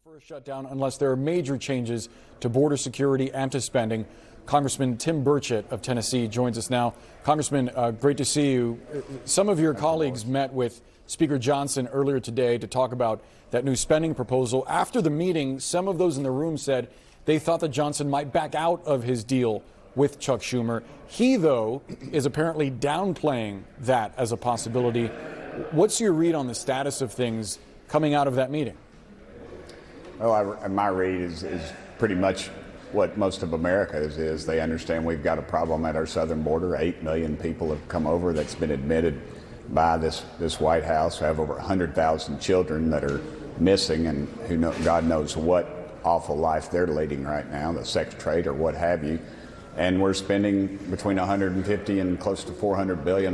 For a shutdown unless there are major changes to border security and to spending. Congressman Tim Burchett of Tennessee joins us now. Congressman, great to see you. Some of your colleagues met with Speaker Johnson earlier today to talk about that new spending proposal. After the meeting, some of those in the room said they thought that Johnson might back out of his deal with Chuck Schumer. He, though, is apparently downplaying that as a possibility. What's your read on the status of things coming out of that meeting? Well, my read is pretty much what most of America is. They understand we've got a problem at our southern border. 8 million people have come over. That's been admitted by this White House. We have over 100,000 children that are missing, and God knows what awful life they're leading right now, the sex trade or what have you. And we're spending between 150 and close to $400 billion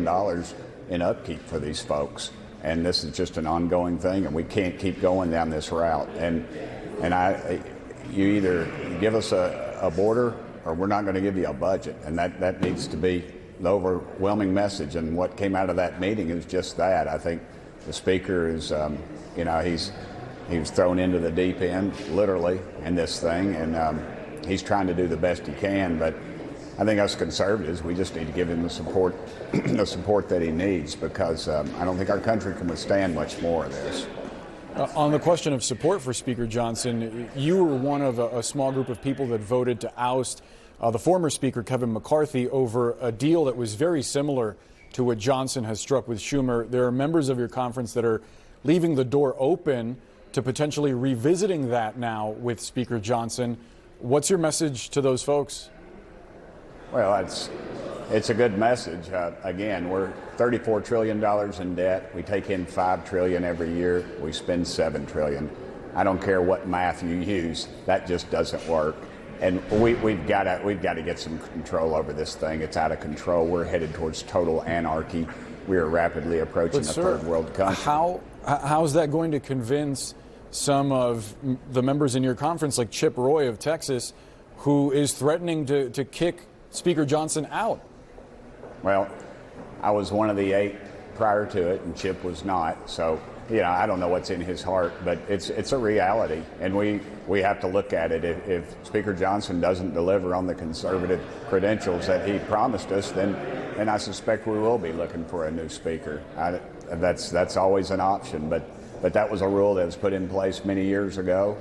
in upkeep for these folks. And this is just an ongoing thing, and we can't keep going down this route. And you either give us a border or we're not going to give you a budget. And that needs to be the overwhelming message. And what came out of that meeting is just that. I think the speaker is, he was thrown into the deep end, literally, in this thing. And he's trying to do the best he can. But I think us conservatives, we just need to give him the support that he needs, because I don't think our country can withstand much more of this. On the question of support for Speaker Johnson, you were one of a small group of people that voted to oust the former Speaker, Kevin McCarthy, over a deal that was very similar to what Johnson has struck with Schumer. There are members of your conference that are leaving the door open to potentially revisiting that now with Speaker Johnson. What's your message to those folks? Well, it's a good message. Again, we're $34 trillion in debt. We take in $5 trillion every year. We spend $7 trillion. I don't care what math you use. That just doesn't work. And we've got to get some control over this thing. It's out of control. We're headed towards total anarchy. We are rapidly approaching a third world country. How is that going to convince some of the members in your conference, like Chip Roy of Texas, who is threatening to kick Speaker Johnson out? Well, I was one of the 8 prior to it, and Chip was not. So, I don't know what's in his heart, but it's a reality, and we have to look at it. If Speaker Johnson doesn't deliver on the conservative credentials that he promised us, then I suspect we will be looking for a new speaker. That's always an option, but that was a rule that was put in place many years ago.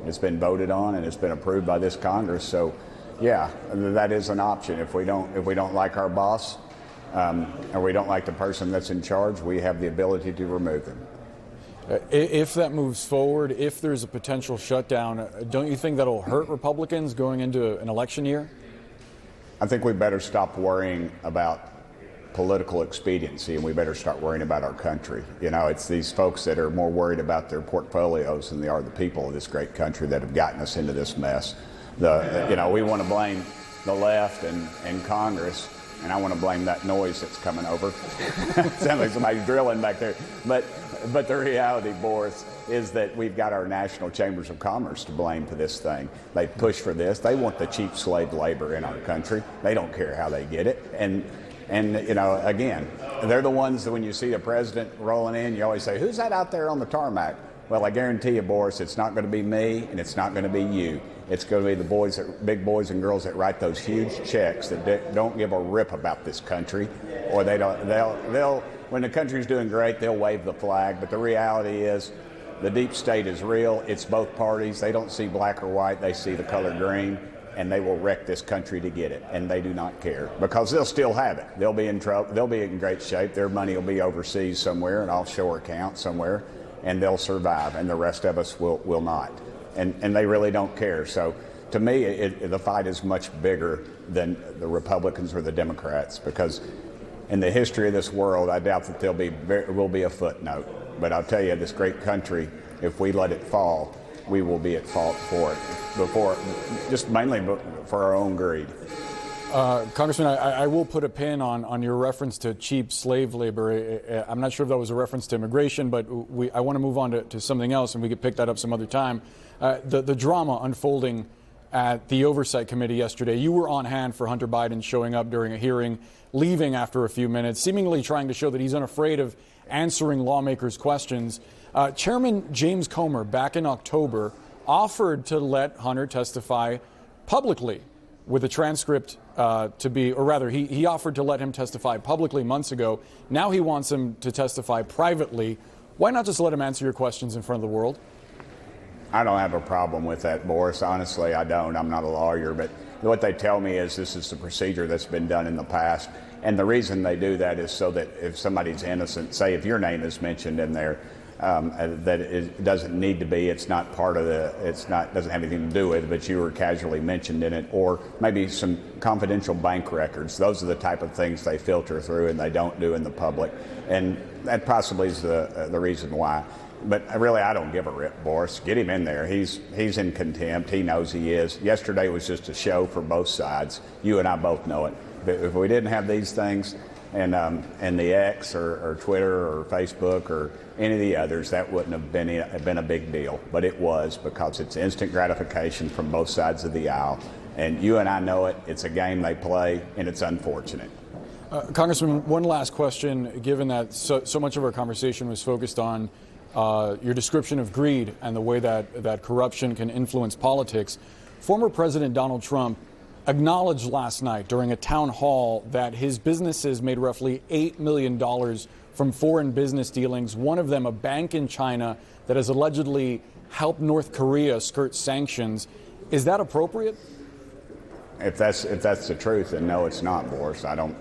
It's been voted on, and it's been approved by this Congress. So, yeah, that is an option. If we don't like our boss, or we don't like the person that's in charge, we have the ability to remove them. If that moves forward, if there's a potential shutdown, don't you think that'll hurt Republicans going into an election year? I think we better stop worrying about political expediency, and we better start worrying about our country. It's these folks that are more worried about their portfolios than they are the people of this great country that have gotten us into this mess. We want to blame the left and Congress, and I want to blame that noise that's coming over. Sounds like somebody's drilling back there. But the reality, Boris, is that we've got our national chambers of commerce to blame for this thing. They push for this. They want the cheap slave labor in our country. They don't care how they get it. And again, they're the ones that when you see the president rolling in, you always say, who's that out there on the tarmac? Well, I guarantee you, Boris, it's not going to be me, and it's not going to be you. It's going to be the big boys and girls that write those huge checks that don't give a rip about this country, or they'll when the country's doing great, they'll wave the flag. But the reality is, the deep state is real. It's both parties. They don't see black or white. They see the color green, and they will wreck this country to get it. And they do not care, because they'll still have it. They'll be in trouble. They'll be in great shape. Their money will be overseas somewhere, an offshore account somewhere, and they'll survive. And the rest of us will not. And they really don't care. So to me, the fight is much bigger than the Republicans or the Democrats, because in the history of this world, I doubt that there will be a footnote. But I'll tell you, this great country, if we let it fall, we will be at fault for it, just mainly for our own greed. Congressman, I will put a pin on your reference to cheap slave labor. I'm not sure if that was a reference to immigration, but I want to move on to something else, and we could pick that up some other time. The drama unfolding at the Oversight Committee yesterday. You were on hand for Hunter Biden showing up during a hearing, leaving after a few minutes, seemingly trying to show that he's unafraid of answering lawmakers' questions. Chairman James Comer, back in October, offered to let Hunter testify publicly with a transcript he offered to let him testify publicly months ago. Now he wants him to testify privately. Why not just let him answer your questions in front of the world? I don't have a problem with that, Boris. Honestly, I don't. I'm not a lawyer, but what they tell me is this is the procedure that's been done in the past. And the reason they do that is so that if somebody's innocent, say if your name is mentioned in there, that it doesn't need to be, it's not part of doesn't have anything to do with it, but you were casually mentioned in it, or maybe some confidential bank records. Those are the type of things they filter through and they don't do in the public. And that possibly is the reason why. But really, I don't give a rip, Boris. Get him in there. He's in contempt. He knows he is. Yesterday was just a show for both sides. You and I both know it. But if we didn't have these things, and the X or Twitter or Facebook or any of the others, that wouldn't have been a big deal. But it was, because it's instant gratification from both sides of the aisle. And you and I know it. It's a game they play, and it's unfortunate. Congressman, one last question, given that so much of our conversation was focused on your description of greed and the way that corruption can influence politics. Former President Donald Trump acknowledged last night during a town hall that his businesses made roughly $8 million from foreign business dealings, one of them a bank in China that has allegedly helped North Korea skirt sanctions. Is that appropriate? If that's the truth, then no, it's not, Boris. I don't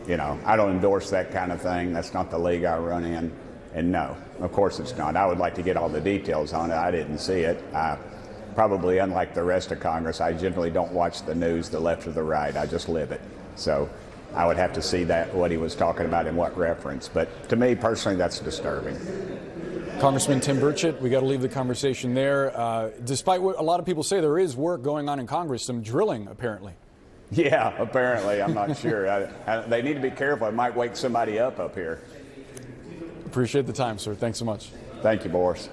endorse that kind of thing. That's not the league I run in. And no, of course it's not. I would like to get all the details on it. I didn't see it. Probably unlike the rest of Congress, I generally don't watch the news, the left or the right. I just live it. So I would have to see what he was talking about in what reference. But to me personally, that's disturbing. Congressman Tim Burchett, we got to leave the conversation there. Despite what a lot of people say, there is work going on in Congress, some drilling apparently. Yeah, apparently. I'm not sure. They need to be careful. It might wake somebody up here. Appreciate the time, sir. Thanks so much. Thank you, Boris.